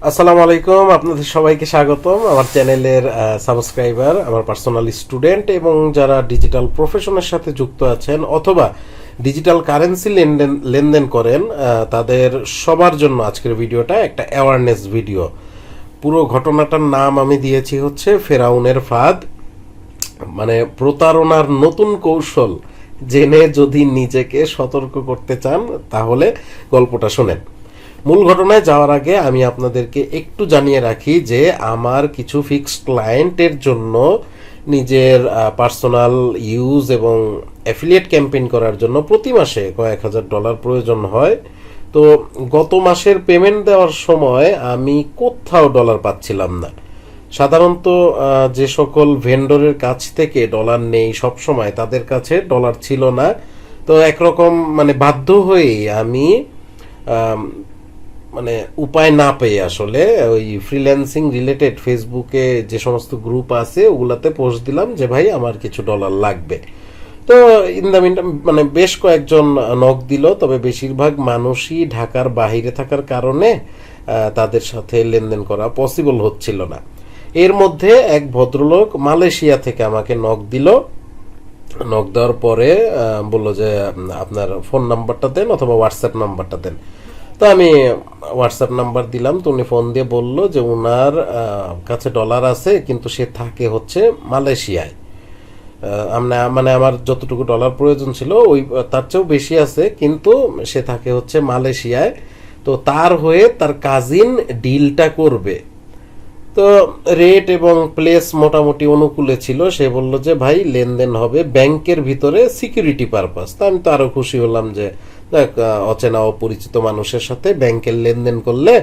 আসসালামু আলাইকুম, আপনাদের সবাইকে স্বাগতম আমার চ্যানেলের সাবস্ক্রাইবার, আমার পার্সোনাল স্টুডেন্ট এবং যারা ডিজিটাল প্রফেশনের সাথে যুক্ত আছেন অথবা ডিজিটাল কারেন্সি লেনদেন করেন তাদের সবার জন্য আজকের ভিডিওটা একটা অ্যাওয়ারনেস ভিডিও। পুরো ঘটনাটার নাম আমি দিয়েছি হচ্ছে ফেরাউনের ফাঁদ, মানে প্রতারণার নতুন কৌশল জেনে যদি নিজেকে সতর্ক করতে চান তাহলে গল্পটা শোনেন। মূল ঘটনায় যাওয়ার আগে আমি আপনাদেরকে একটু জানিয়ে রাখি যে আমার কিছু ফিক্সড ক্লায়েন্টের জন্য নিজের পার্সোনাল ইউজ এবং অ্যাফিলিয়েট ক্যাম্পেইন করার জন্য প্রতি মাসে কয়েক হাজার ডলার প্রয়োজন হয়। তো গত মাসের পেমেন্ট দেওয়ার সময় আমি কোথাও ডলার পাচ্ছিলাম না। সাধারণত যে সকল ভেন্ডরের কাছ থেকে ডলার নেই সব সময় তাদের কাছে ডলার ছিল না। তো একরকম মানে বাধ্য হয়েই আমি মানে উপায় না পেয়ে আসলে ওই ফ্রিল্যান্সিং রিলেটেড ফেসবুকে যে সমস্ত গ্রুপ আছে ওগুলাতে পোস্ট দিলাম যে ভাই আমার কিছু ডলার লাগবে। তো ইন দ্য মিন মানে বেশ কয়েকজন নক দিল, তবে বেশিরভাগ মানুষই ঢাকার বাহিরে থাকার কারণে তাদের সাথে লেনদেন করা পসিবল হচ্ছিল না। এর মধ্যে এক ভদ্রলোক মালয়েশিয়া থেকে আমাকে নক দিল। নক দেওয়ার পরে বলল যে আপনার ফোন নাম্বারটা দেন অথবা হোয়াটসঅ্যাপ নাম্বারটা দেন। তো আমি হোয়াটসঅ্যাপ নাম্বার দিলাম। তো উনি ফোন দিয়ে বলল যে ওনার কাছে ডলার আছে কিন্তু সে থাকে হচ্ছে মালয়েশিয়ায়। মানে আমার যতটুকু ডলার প্রয়োজন ছিল ওই তার চেয়েও বেশি আছে, কিন্তু সে থাকে হচ্ছে মালয়েশিয়ায়। তো তার হয়ে তার কাজিন ডিলটা করবে। তো রেট এবং প্লেস মোটামুটি অনুকূলে ছিল। সে বলল যে ভাই লেনদেন হবে ব্যাংকের ভিতরে সিকিউরিটি পারপাস। তো আমি তো আরো খুশি হলাম যে দেখ অচেনা অপরিচিত মানুষের সাথে ব্যাংকের লেনদেন করলে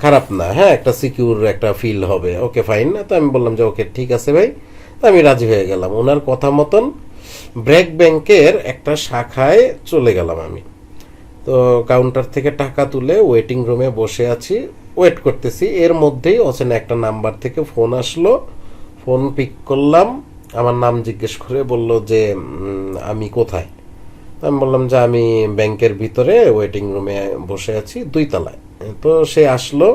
খারাপ না, হ্যাঁ একটা সিকিউর একটা ফিল হবে। Okay fine. তো আমি বললাম যে ওকে ঠিক আছে ভাই। তো আমি রাজি হয়ে গেলাম। ওনার কথা মতন ব্র্যাক ব্যাংকের একটা শাখায় চলে গেলাম আমি। তো কাউন্টার থেকে টাকা তুলে ওয়েটিং রুমে বসে আছি, ওয়েট করতেছি। এর মধ্যেই অচেনা একটা নাম্বার থেকে ফোন আসলো। ফোন পিক করলাম। আমার নাম জিজ্ঞেস করে বলল যে আমি কোথায়। আমি বললাম যে আমি ব্যাংকের ভিতরে ওয়েটিং রুমে বসে আছি 2 তলায়। তো সে আসলো।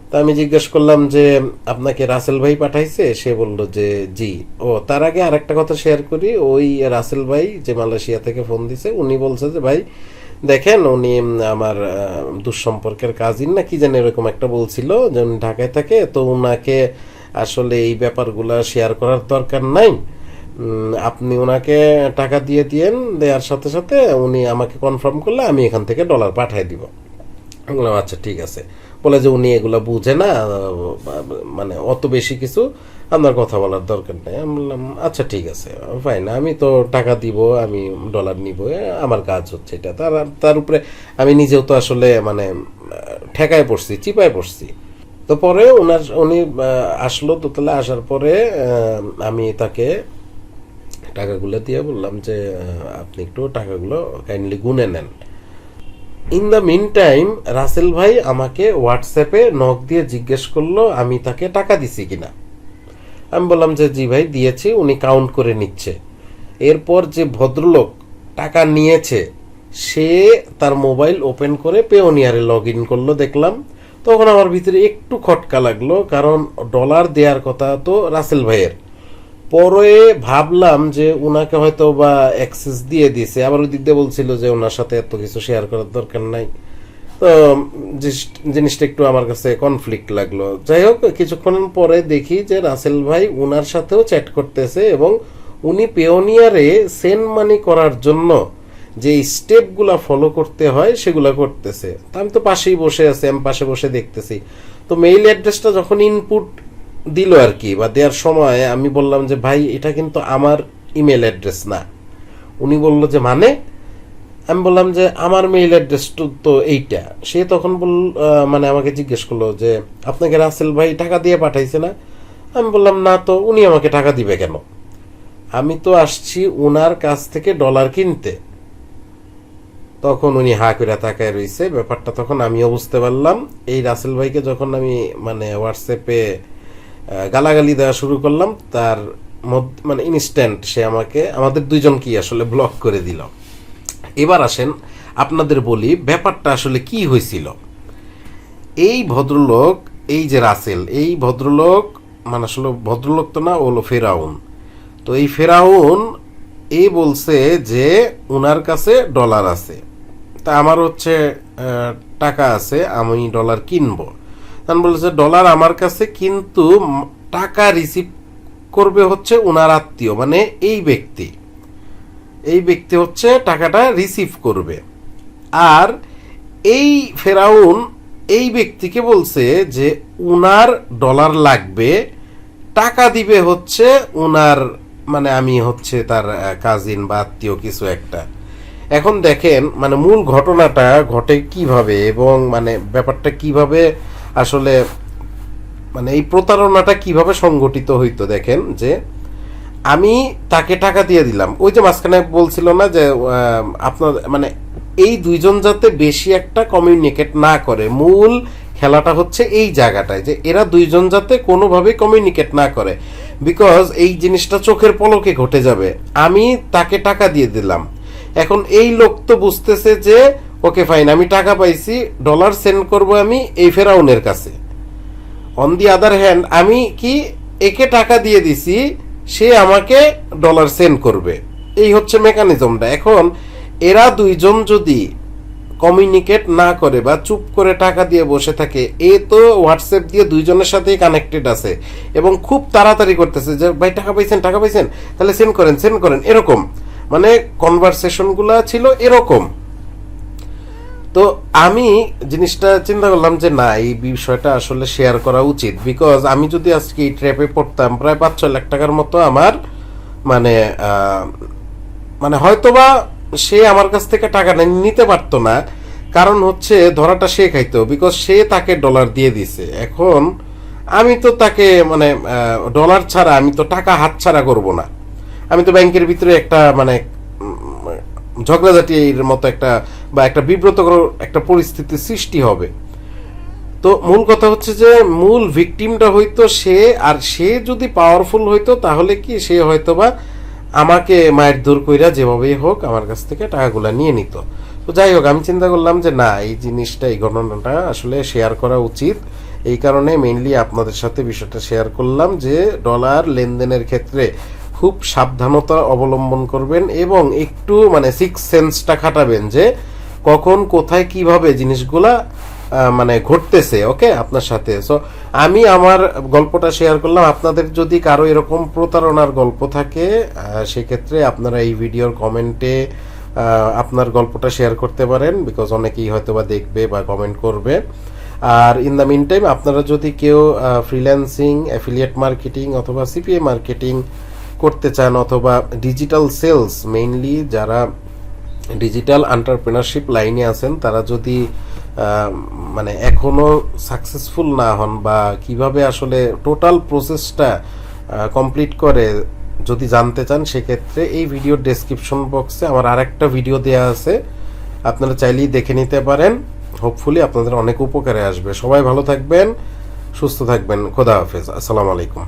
তা আমি জিজ্ঞেস করলাম যে আপনাকে রাসেল ভাই পাঠাইছে? সে বলল যে জি। ও তার আগে আরেকটা কথা শেয়ার করি, ওই রাসেল ভাই যে মালয়েশিয়া থেকে ফোন দিছে উনি বলছে যে ভাই দেখেন উনি আমার দুঃসম্পর্কের কাজিন না কি জানি এরকম একটা বলছিল যে উনি ঢাকায় থাকে। তো উনাকে আসলে এই ব্যাপারগুলা শেয়ার করার দরকার নাই, আপনি ওনাকে টাকা দিয়ে দিয়েন, দেওয়ার সাথে সাথে উনি আমাকে কনফার্ম করলে আমি এখান থেকে ডলার পাঠিয়ে দিব। বললাম আচ্ছা ঠিক আছে। বলে যে উনি এগুলা বুঝে না, মানে অত বেশি কিছু আপনার কথা বলার দরকার নেই। আমি বললাম আচ্ছা ঠিক আছে ফাইন, আমি তো টাকা দিব, আমি ডলার নিব, আমার কাজ হচ্ছে এটা। তার উপরে আমি নিজেও তো আসলে মানে ঠেকায় পড়ছি, চিপায় পড়ছি। তো পরে উনি আসলো দোতলা। আসার পরে আমি তাকে টাকাগুলো দিয়ে বললাম যে আপনি একটু টাকাগুলো কাইন্ডলি গুনে নেন। In the meantime Rasel ভাই আমাকে হোয়াটসঅ্যাপে নক দিয়ে জিজ্ঞেস করলো আমি তাকে টাকা দিছি কিনা। আমি বললাম যে জি ভাই দিয়েছি, উনি কাউন্ট করে নিচ্ছে। এরপর যে ভদ্রলোক টাকা নিয়েছে সে তার মোবাইল ওপেন করে পেওনিয়ারে লগ ইন করলো দেখলাম। তখন আমার ভিতরে একটু খটকা লাগলো, কারণ ডলার দেওয়ার কথা তো রাসেল ভাইয়ের। পরে ভাবলাম যে ওনাকে হয়তো বা অ্যাক্সেস দিয়ে দিয়েছে, আবার ওই দিক দিয়ে বলছিল যে ওনার সাথে এত কিছু শেয়ার করার দরকার নাই। তো জিনিসটা একটু আমার কাছে কনফ্লিক্ট লাগলো। যাই হোক কিছুক্ষণ পরে দেখি যে রাসেল ভাই ওনার সাথেও চ্যাট করতেছে এবং উনি পেওনিয়ারে সেন্ড মানি করার জন্য যে স্টেপগুলা ফলো করতে হয় সেগুলা করতেছে। তা আমি তো পাশেই বসে আছি, আমি পাশে বসে দেখতেছি। তো মেইল অ্যাড্রেসটা যখন ইনপুট দিল আর কি, বা দেওয়ার সময় আমি বললাম যে ভাই এটা কিন্তু আমার ইমেল অ্যাড্রেস না। উনি বলল যে মানে? আমি বললাম যে আমার মেইল অ্যাড্রেস তো এইটা। সে তখন মানে আমাকে জিজ্ঞেস করলো যে আপনাকে রাসেল ভাই টাকা দিয়ে পাঠাইছে না? আমি বললাম না তো, উনি আমাকে টাকা দিবে কেন? আমি তো আসছি ওনার কাছ থেকে ডলার কিনতে। তখন উনি হা করে তাকায় রয়েছে। ব্যাপারটা তখন আমিও বুঝতে পারলাম। এই রাসেল ভাইকে যখন আমি মানে হোয়াটসঅ্যাপে গালাগালি দেওয়া শুরু করলাম তার মানে ইনস্ট্যান্ট সে আমাদের দুইজনকেই আসলে ব্লক করে দিল। এবার আসেন আপনাদের বলি ব্যাপারটা আসলে কি হয়েছিল। এই ভদ্রলোক, এই যে রাসেল, এই ভদ্রলোক মানে আসলে ভদ্রলোক তো না, ও হলো ফেরাউন। তো এই ফেরাউন বলছে যে উনার কাছে ডলার আছে, তা আমার হচ্ছে টাকা আছে, আমি ডলার কিনবো। তখন বলেছে ডলার আমার কাছে, কিন্তু টাকা রিসিভ করবে হচ্ছে উনার আত্মীয়, মানে এই ব্যক্তি হচ্ছে টাকাটা রিসিভ করবে। আর এই ফেরাউন এই ব্যক্তিকে বলছে যে উনার ডলার লাগবে, টাকা দিবে হচ্ছে উনার, মানে আমি হচ্ছে তার কাজিন বা আত্মীয় কিছু একটা। এখন দেখেন মানে মূল ঘটনাটা ঘটে কিভাবে, এবং মানে ব্যাপারটা কিভাবে আসলে, মানে এই প্রতারণাটা কিভাবে সংগঠিত হইতো। দেখেন যে আমি তাকে টাকা দিয়ে দিলাম, ওই যে মাঝখানে বলছিল না যে আপনার মানে এই দুইজন যাতে বেশি একটা কমিউনিকেট না করে, মূল খেলাটা হচ্ছে এই জায়গাটায় যে এরা দুইজন যাতে কোনোভাবে কমিউনিকেট না করে, বিকজ এই জিনিসটা চোখের পলকে ঘটে যাবে। আমি তাকে টাকা দিয়ে দিলাম, এখন এই লোক তো বুঝতেছে যে ওকে ফাইন, আমি টাকা পাইছি, ডলার সেন্ড করব আমি এই ফেরাউনের কাছে। অন দি আদার হ্যান্ড আমি কি একে টাকা দিয়ে দিছি, সে আমাকে ডলার সেন্ড করবে, এই হচ্ছে মেকানিজমটা। এখন এরা দুইজন যদি কমিউনিকেট না করে বা চুপ করে টাকা দিয়ে বসে থাকে, এ তো হোয়াটসঅ্যাপ দিয়ে দুইজনের সাথেই কানেক্টেড আছে এবং খুব তাড়াতাড়ি করতেছে যে ভাই টাকা পাইছেন তাহলে সেন্ড করেন, এরকম মানে কনভারসেশনগুলা ছিল এরকম। তো আমি জিনিসটা চিন্তা করলাম যে না, এই বিষয়টা আসলে শেয়ার করা উচিত, বিকজ আমি যদি আজকে এই ট্র্যাপে পড়তাম, প্রায় 5-6 লাখ টাকার মতো আমার মানে মানে হয়তোবা সে আমার কাছ থেকে টাকা নিতে পারতো না, কারণ হচ্ছে ধরাটা সে খাইতো, বিকজ সে তাকে ডলার দিয়ে দিছে। এখন আমি তো তাকে মানে ডলার ছাড়া আমি তো টাকা হাত ছাড়া করব না, আমি তো ব্যাংকের ভিতরে একটা মানে ঝগড়াঝাটির মতো একটা বা একটা বিব্রতকর একটা পরিস্থিতির সৃষ্টি হবে। তো মূল কথা হচ্ছে যে মূল ভিকটিমটা হয়তো সে, আর সে যদি পাওয়ারফুল হইতো তাহলে কি সে হয়তোবা আমাকে মায়ের দূর কইরা যেভাবেই হোক আমার কাছ থেকে টাকাগুলো নিয়ে নিত। তো যাই হোক, আমি চিন্তা করলাম যে না, এই জিনিসটা, এই ঘটনাটা আসলে শেয়ার করা উচিত, এই কারণে মেইনলি আপনাদের সাথে বিষয়টা শেয়ার করলাম যে ডলার লেনদেনের ক্ষেত্রে খুব সাবধানতা অবলম্বন করবেন এবং একটু মানে সিক্স সেন্সটা খাটাবেন যে কখন কোথায় কিভাবে জিনিসগুলা মানে ঘটতেছে ওকে আপনার সাথে। সো আমি আমার গল্পটা শেয়ার করলাম, আপনাদের যদি কারো এরকম প্রতারণার গল্প থাকে সেক্ষেত্রে আপনারা এই ভিডিওর কমেন্টে আপনার গল্পটা শেয়ার করতে পারেন, বিকজ অনেকেই হয়তো বা দেখবে বা কমেন্ট করবে। আর ইন দ্য মিন টাইম আপনারা যদি কেউ ফ্রিল্যান্সিং, অ্যাফিলিয়েট মার্কেটিং অথবা সিপিএ মার্কেটিং করতে চান, অথবা ডিজিটাল সেলস, মেইনলি যারা ডিজিটাল এন্টারপ্রেনারশিপ লাইনে আছেন, তারা যদি মানে এখনো সাকসেসফুল না হন বা কিভাবে আসলে টোটাল প্রসেসটা কমপ্লিট করে যদি জানতে চান, সেক্ষেত্রে এই ভিডিওর ডেসক্রিপশন বক্সে আমার আরেকটা ভিডিও দেওয়া আছে, আপনারা চাইলেই দেখে নিতে পারেন। হোপফুলি আপনাদের অনেক উপকারে আসবে। সবাই ভালো থাকবেন, সুস্থ থাকবেন, খোদা হাফেজ, আসসালামু আলাইকুম।